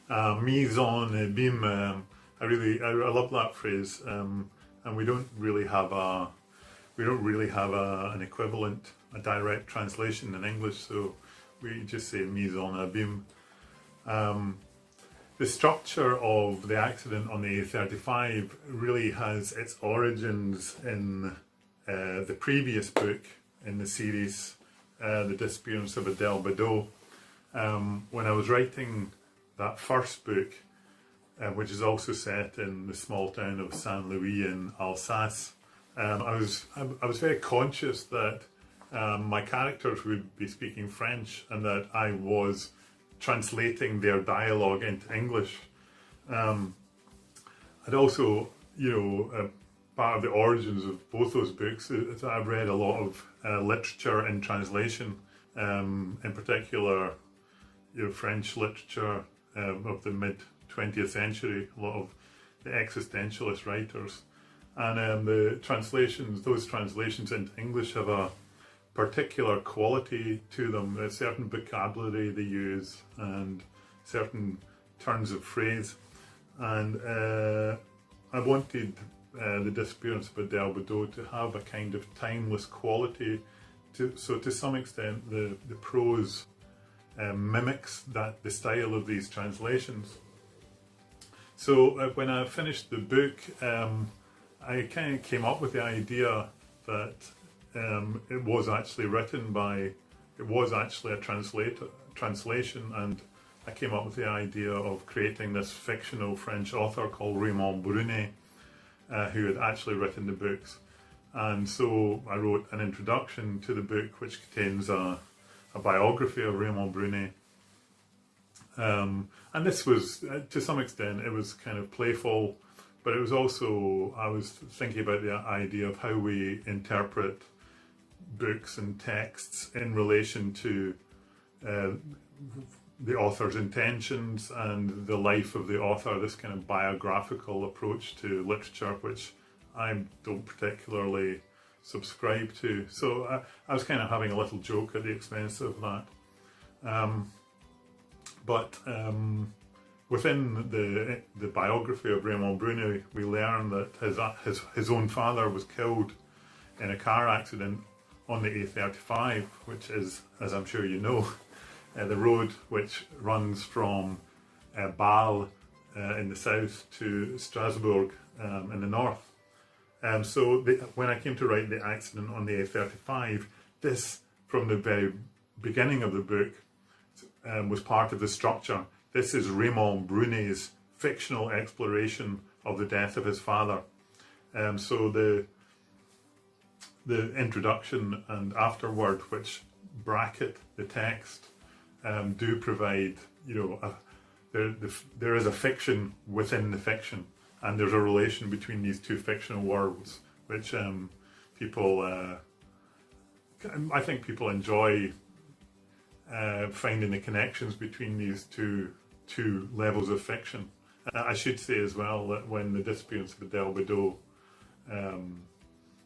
Mise en abîme. I love that phrase, and we don't really have an equivalent, a direct translation in English, so we just say mise en abîme. The structure of the accident on the A35 really has its origins in the previous book in the series, The Disappearance of Adele Badeau. When I was writing that first book, which is also set in the small town of Saint Louis in Alsace, I was very conscious that my characters would be speaking French and that I was translating their dialogue into English. I'd also, part of the origins of both those books is that I've read a lot of literature in translation, in particular, French literature of the mid-20th century, a lot of the existentialist writers. And those translations into English have a particular quality to them, a certain vocabulary they use and certain turns of phrase. And I wanted The Disappearance of Adele Badeau to have a kind of timeless quality. So to some extent the prose mimics the style of these translations. So when I finished the book, I kind of came up with the idea that it was actually a translation, and I came up with the idea of creating this fictional French author called Graham Burnet, who had actually written the books. And so I wrote an introduction to the book which contains a biography of Graham Burnet. And this was, to some extent, it was kind of playful, but it was also, I was thinking about the idea of how we interpret books and texts in relation to the author's intentions and the life of the author, this kind of biographical approach to literature, which I don't particularly subscribe to. So I was kind of having a little joke at the expense of that. But within the biography of Graham Macrae, we learn that his own father was killed in a car accident on the A35, which is, as I'm sure you know, the road which runs from Bâle in the south to Strasbourg in the north. So when I came to write the accident on the A35, this, from the very beginning of the book, was part of the structure. This is Graham Brunet's fictional exploration of the death of his father. So the introduction and afterword, which bracket the text, do provide, there is a fiction within the fiction, and there's a relation between these two fictional worlds, which I think people enjoy finding the connections between these two levels of fiction. I should say as well that when The Disappearance of Adele Badeau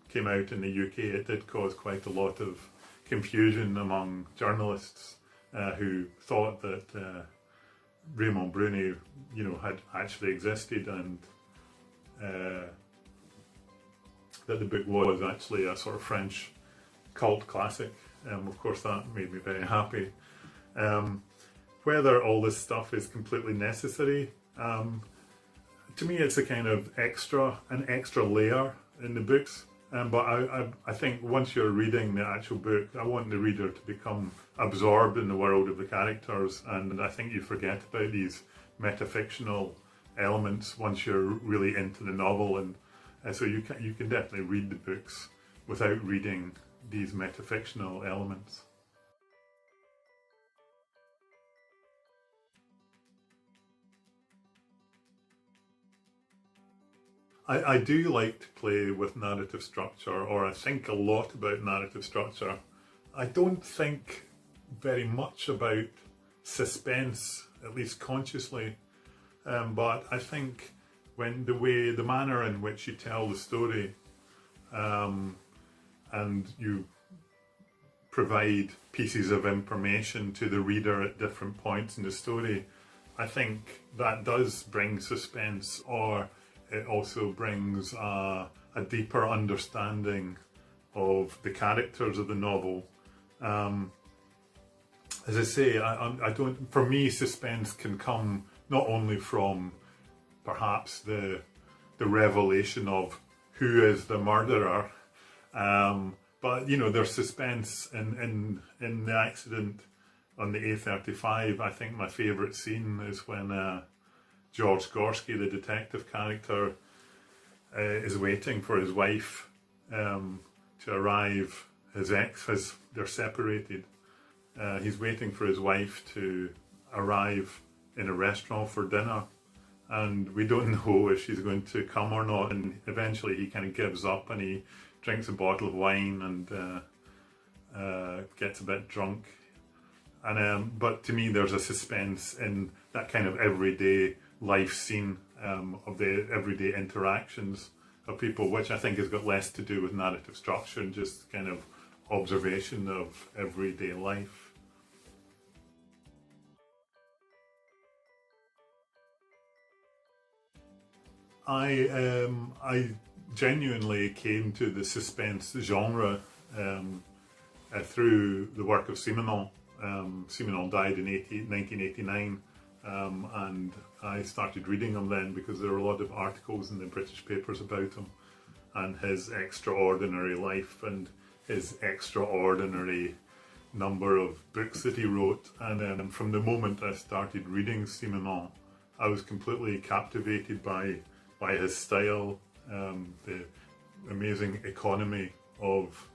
came out in the UK, it did cause quite a lot of confusion among journalists who thought that Graham Macrae, had actually existed, and that the book was actually a sort of French cult classic. Of course, that made me very happy. Whether all this stuff is completely necessary, to me it's a kind of an extra layer in the books. But I think once you're reading the actual book, I want the reader to become absorbed in the world of the characters, and I think you forget about these metafictional elements once you're really into the novel, and so you can definitely read the books without reading these metafictional elements. I do like to play with narrative structure, or I think a lot about narrative structure. I don't think very much about suspense, at least consciously, but I think the manner in which you tell the story, and you provide pieces of information to the reader at different points in the story, I think that does bring suspense, or it also brings a deeper understanding of the characters of the novel. As I say, I don't. For me, suspense can come not only from perhaps the revelation of who is the murderer, but you know, there's suspense in the accident on the A35. I think my favourite scene is when George Gorski, the detective character, is waiting for his wife to arrive. They're separated. He's waiting for his wife to arrive in a restaurant for dinner, and we don't know if she's going to come or not. And eventually, he kind of gives up and he drinks a bottle of wine and gets a bit drunk. And but to me, there's a suspense in that kind of everyday life scene of the everyday interactions of people, which I think has got less to do with narrative structure and just kind of observation of everyday life. I genuinely came to the suspense genre through the work of Simenon. Simenon died in 1989, and I started reading him then because there were a lot of articles in the British papers about him and his extraordinary life and his extraordinary number of books that he wrote. And from the moment I started reading Simenon, I was completely captivated by his style, the amazing economy of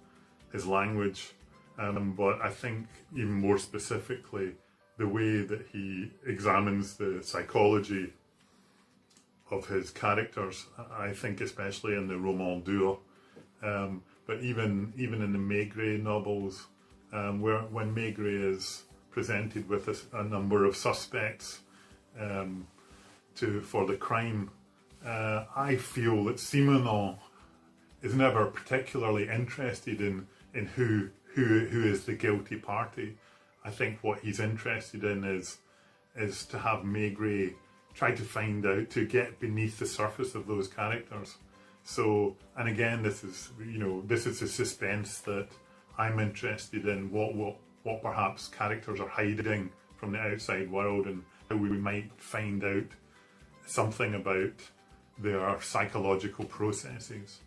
his language, but I think even more specifically the way that he examines the psychology of his characters. I think especially in the Roman Duo, but even in the Macrae novels, when Macrae is presented with a number of suspects for the crime, I feel that Simenon is never particularly interested in who is the guilty party. I think what he's interested in is to have Macrae try to find out, to get beneath the surface of those characters. So, and again, this is a suspense that I'm interested in, what perhaps characters are hiding from the outside world, and how we might find out something about their psychological processes.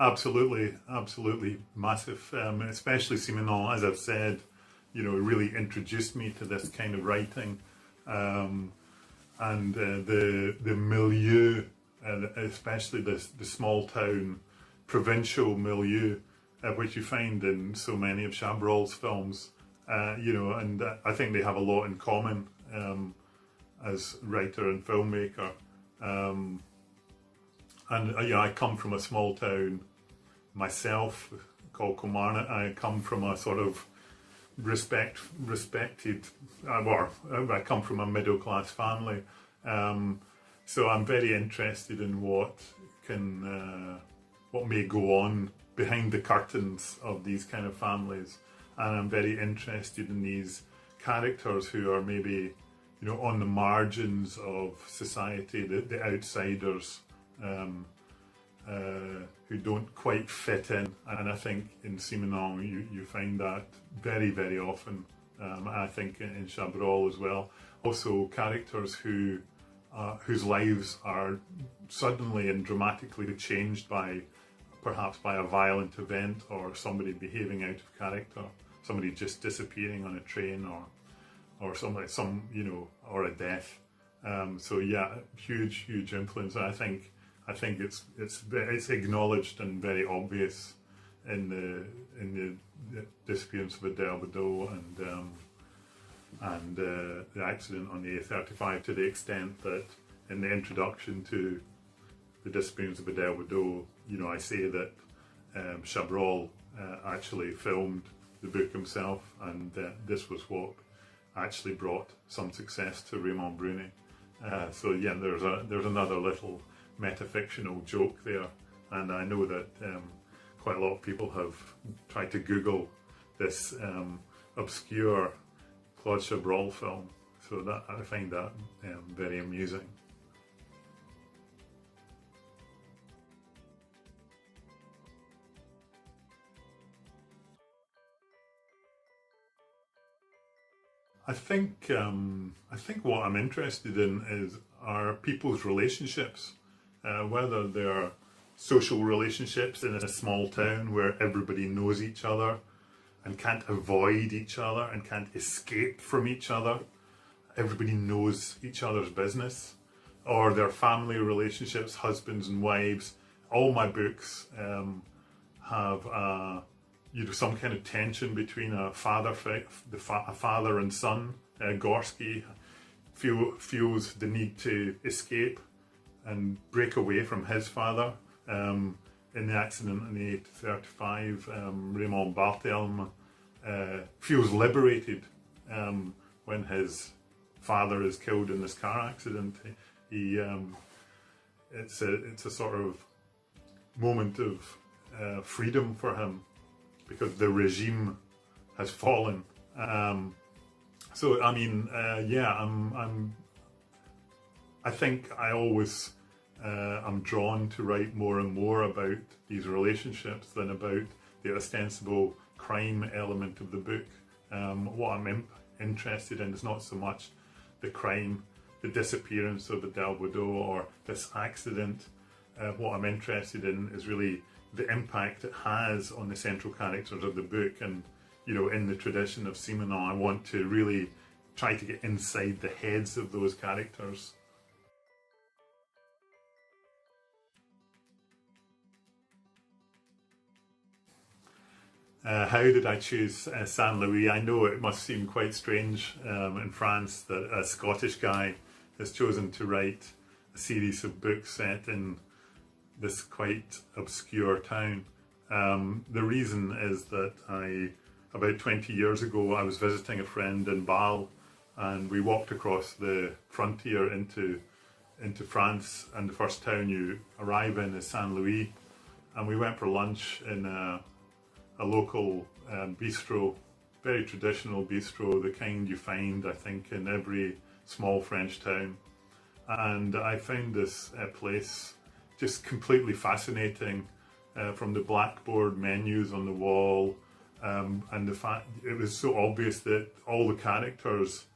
Absolutely massive. Especially Simenon, as I've said, really introduced me to this kind of writing, and the milieu, especially the small town, provincial milieu, which you find in so many of Chabrol's films. And I think they have a lot in common as writer and filmmaker. And I come from a small town myself called Kilmarnock. I come from a sort of respected, I come from a middle class family. So I'm very interested in what may go on behind the curtains of these kind of families, and I'm very interested in these characters who are maybe on the margins of society, the outsiders. Who don't quite fit in, and I think in Simenon you find that very, very often. I think in Chabrol as well. Also, characters whose lives are suddenly and dramatically changed perhaps by a violent event, or somebody behaving out of character, somebody just disappearing on a train, or or a death. So yeah, huge influence. I think it's acknowledged and very obvious in the disappearance of Adele Badeau and the accident on the A35, to the extent that in the introduction to the disappearance of Adele Badeau, I say that Chabrol actually filmed the book himself, and this was what actually brought some success to Raymond Brunet. So yeah, there's another little metafictional joke there, and I know that quite a lot of people have tried to Google this obscure Claude Chabrol film, so that I find that very amusing. I think what I'm interested in are people's relationships, whether they're social relationships in a small town where everybody knows each other and can't avoid each other and can't escape from each other. Everybody knows each other's business, or their family relationships, husbands and wives. All my books have some kind of tension between a father and son. Gorski feels the need to escape and break away from his father. In the accident in the 835, Raymond Barthelme feels liberated when his father is killed in this car accident. It's a sort of moment of freedom for him, because the regime has fallen. So I mean, I think I always I'm drawn to write more and more about these relationships than about the ostensible crime element of the book. What I'm interested in is not so much the crime, the disappearance of Adele Bordeaux or this accident. What I'm interested in is really the impact it has on the central characters of the book. And in the tradition of Simenon, I want to really try to get inside the heads of those characters. How did I choose Saint Louis? I know it must seem quite strange in France that a Scottish guy has chosen to write a series of books set in this quite obscure town. The reason is that about 20 years ago, I was visiting a friend in Bâle, and we walked across the frontier into France, and the first town you arrive in is Saint Louis, and we went for lunch in a local bistro, very traditional bistro, the kind you find, I think, in every small French town. And I found this place just completely fascinating, from the blackboard menus on the wall, and the fact it was so obvious that all the characters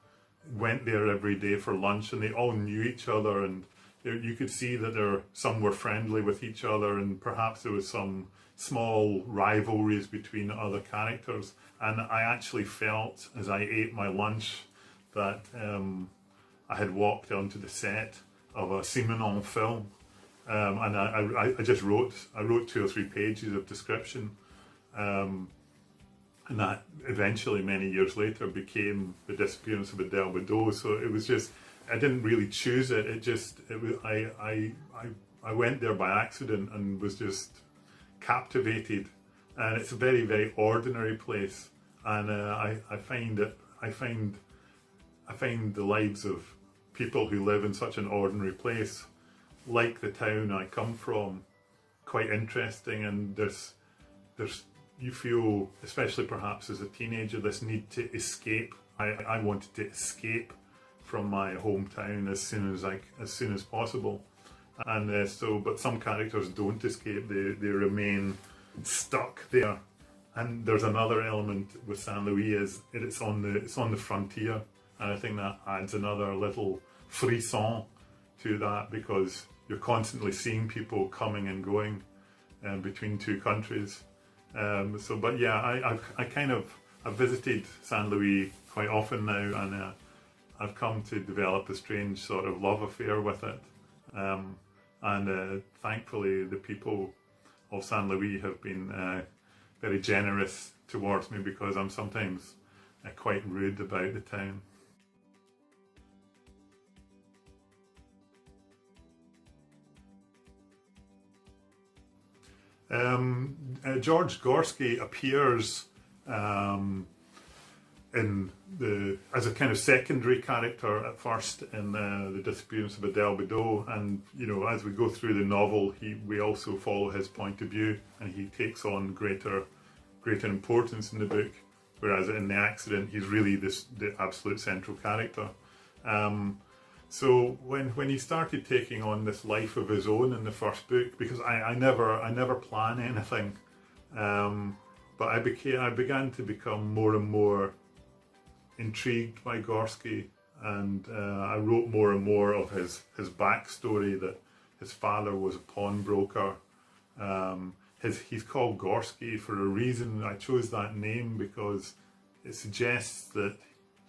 went there every day for lunch, and they all knew each other, and you could see that some were friendly with each other, and perhaps there was some small rivalries between other characters. And I actually felt, as I ate my lunch, that I had walked onto the set of a Simenon film. And I wrote 2 or 3 pages of description, and that eventually, many years later, became The Disappearance of Adele Bordeaux. So it was just, I didn't really choose it. I went there by accident and was just captivated. And it's a very, very ordinary place. And I find the lives of people who live in such an ordinary place, like the town I come from, quite interesting. And you feel, especially perhaps as a teenager, this need to escape. I wanted to escape from my hometown as soon as possible, and but some characters don't escape; they remain stuck there. And there's another element with Saint Louis, is it's on the frontier, and I think that adds another little frisson to that, because you're constantly seeing people coming and going between 2 countries. But yeah, I've visited Saint Louis quite often now, and I've come to develop a strange sort of love affair with it. And thankfully, the people of Saint Louis have been very generous towards me, because I'm sometimes quite rude about the town. George Gorski appears as a kind of secondary character at first in the disappearance of Adele Bideau, and as we go through the novel, we also follow his point of view, and he takes on greater importance in the book, whereas in the accident he's really the absolute central character. So when he started taking on this life of his own in the first book, because I never plan anything, but I began to become more and more intrigued by Gorski, and I wrote more and more of his backstory, that his father was a pawnbroker. He's called Gorski for a reason. I chose that name because it suggests that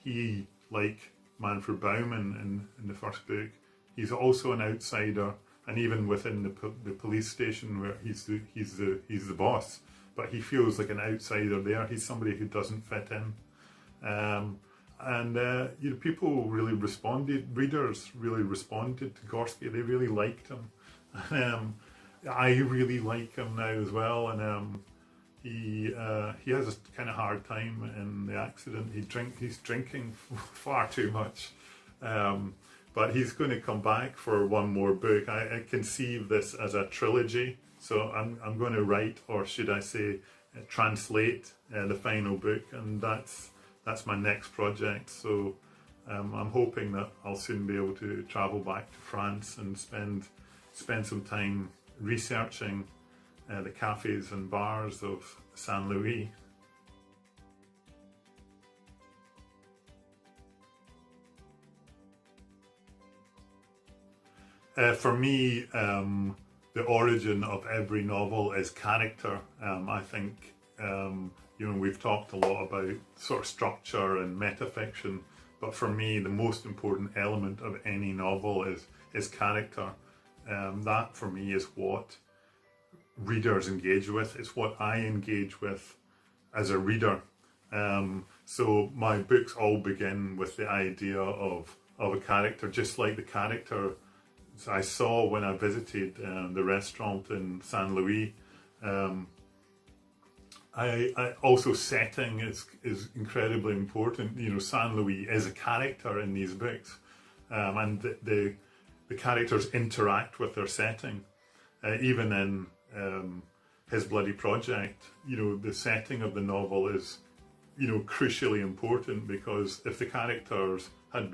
he, like Manfred Baumann in the first book, he's also an outsider, and even within the police station where he's the boss, but he feels like an outsider there. He's somebody who doesn't fit in. People really readers really responded to Gorski. They really liked him. I really like him now as well, and he has a kind of hard time in the accident. He's drinking far too much, but he's going to come back for one more book. I conceive this as a trilogy, so I'm going to write, or should I say, translate the final book, and that's my next project. So I'm hoping that I'll soon be able to travel back to France and spend some time researching the cafes and bars of Saint Louis. For me, the origin of every novel is character. I think we've talked a lot about sort of structure and metafiction, but for me, the most important element of any novel is character. That for me is what readers engage with. It's what I engage with as a reader. So my books all begin with the idea of a character, just like the character I saw when I visited the restaurant in Saint Louis. I also, setting is incredibly important. Saint Louis is a character in these books, and the characters interact with their setting. Even in His Bloody Project, the setting of the novel is, crucially important, because if the characters had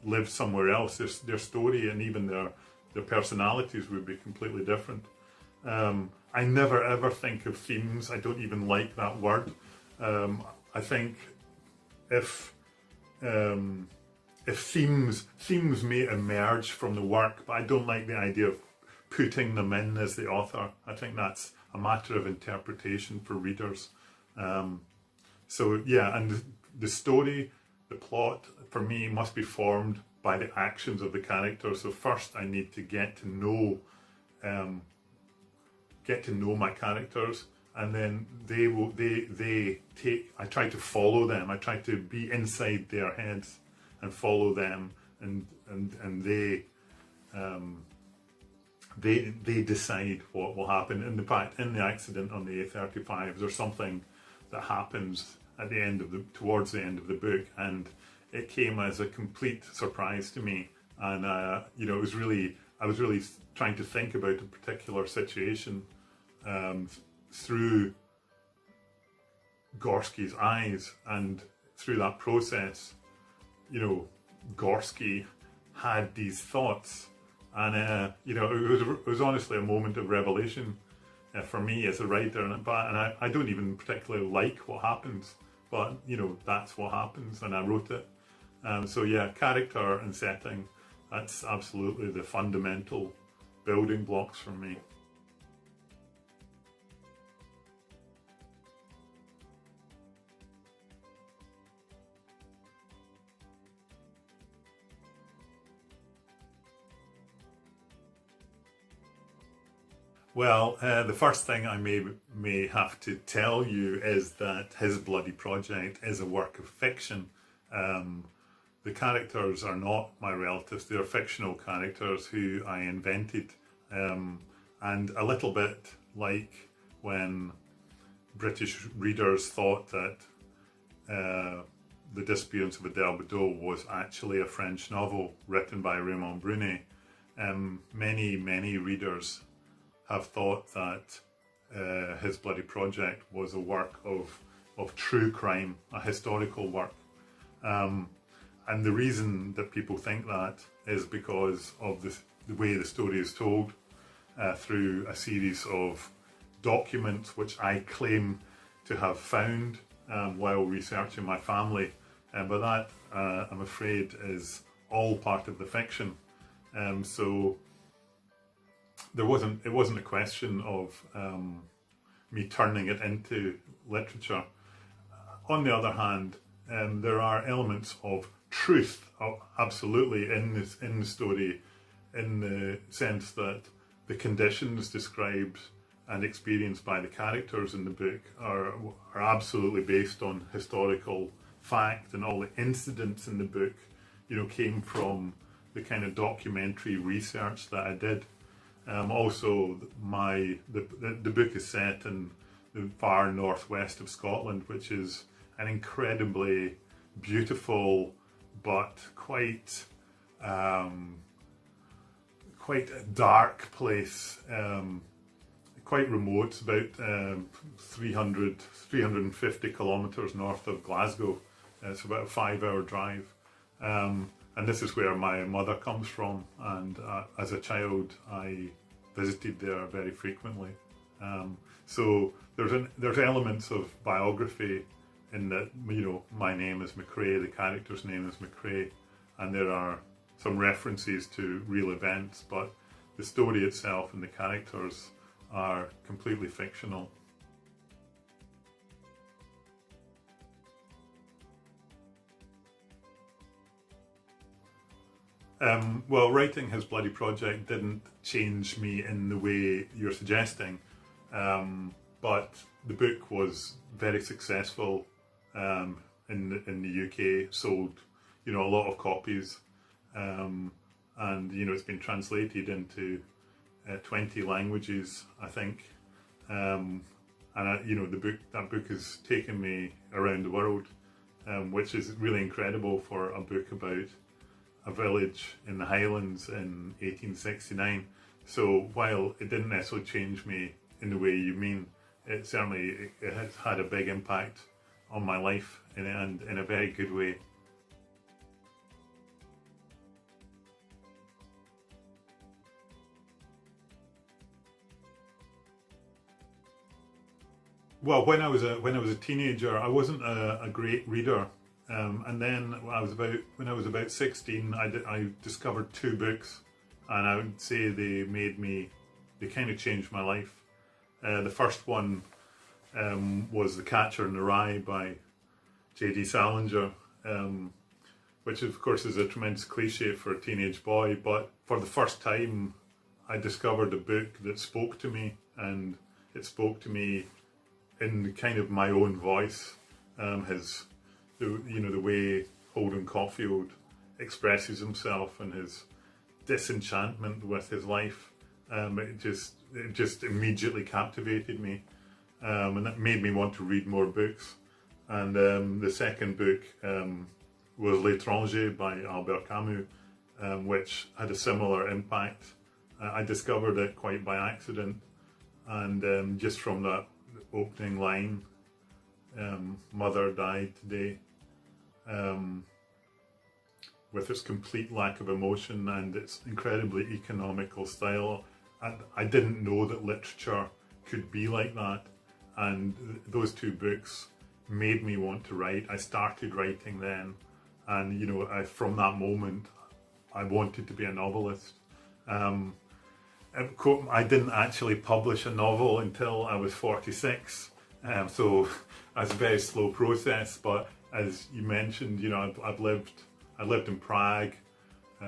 lived somewhere else, their story and even their personalities would be completely different. I never ever think of themes. I don't even like that word. I think if themes may emerge from the work, but I don't like the idea of putting them in as the author. I think that's a matter of interpretation for readers. So yeah, and the story, the plot, for me, must be formed by the actions of the characters. So first I need to get to know my characters, and then I try to follow them. I try to be inside their heads and follow them, and they decide what will happen. In fact, in the accident on the A35, there's something that happens towards the end of the book, and it came as a complete surprise to me. And I was really trying to think about a particular situation through Gorski's eyes, and through that process, Gorski had these thoughts, and it was honestly a moment of revelation for me as a writer. And I don't even particularly like what happens, but that's what happens, and I wrote it. So yeah, character and setting, that's absolutely the fundamental building blocks for me. Well, the first thing I may have to tell you is that His Bloody Project is a work of fiction. The characters are not my relatives, they're fictional characters who I invented. And a little bit like when British readers thought that The Disappearance of Adele Bordeaux was actually a French novel written by Raymond Brunet, many readers have thought that His Bloody Project was a work of true crime, a historical work. And the reason that people think that is because of the way the story is told through a series of documents which I claim to have found while researching my family. But that, I'm afraid, is all part of the fiction. So it wasn't a question of me turning it into literature. On the other hand, there are elements of truth, absolutely, in the story, in the sense that the conditions described and experienced by the characters in the book are absolutely based on historical fact, and all the incidents in the book, came from the kind of documentary research that I did. Also, the book is set in the far northwest of Scotland, which is an incredibly beautiful but quite a dark place, quite remote, about 350 kilometres north of Glasgow. It's about a 5-hour drive. And this is where my mother comes from, and as a child I visited there very frequently. So there's elements of biography in that, my name is Macrae, the character's name is Macrae, and there are some references to real events, but the story itself and the characters are completely fictional. Well, writing His Bloody Project didn't change me in the way you're suggesting, but the book was very successful in the UK, sold a lot of copies, and it's been translated into 20 languages, I think, and that book has taken me around the world, which is really incredible for a book about a village in the Highlands in 1869. So while it didn't necessarily change me in the way you mean, it certainly it has had a big impact on my life, and in a very good way. Well, when I was a teenager, I wasn't a great reader, and then when I was about 16, I discovered 2 books, and I would say they kind of changed my life. The first one was The Catcher in the Rye by J.D. Salinger, which of course is a tremendous cliche for a teenage boy, but for the first time I discovered a book that spoke to me, and it spoke to me in kind of my own voice. The way Holden Caulfield expresses himself and his disenchantment with his life, it just immediately captivated me, and that made me want to read more books. And the second book was L'Étranger by Albert Camus, which had a similar impact. I discovered it quite by accident, and just from that opening line, mother died today, with its complete lack of emotion and its incredibly economical style. And I didn't know that literature could be like that, and those 2 books made me want to write. I started writing then, and from that moment I wanted to be a novelist. I didn't actually publish a novel until I was 46, so it's a very slow process. But as you mentioned, I lived in Prague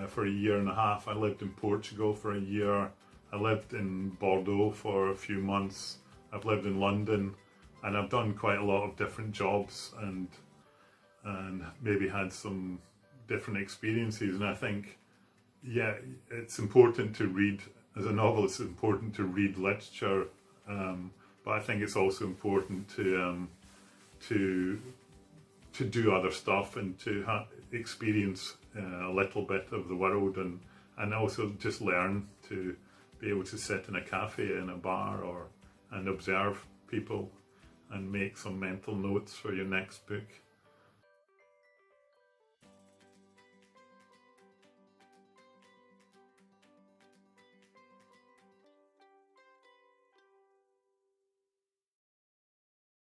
for a year and a half. I lived in Portugal for a year. I lived in Bordeaux for a few months. I've lived in London, and I've done quite a lot of different jobs and maybe had some different experiences. And I think, yeah, it's important to read. As a novelist, it's important to read literature, but I think it's also important to to do other stuff and to experience a little bit of the world, and also just learn to be able to sit in a cafe, in a bar, and observe people and make some mental notes for your next book.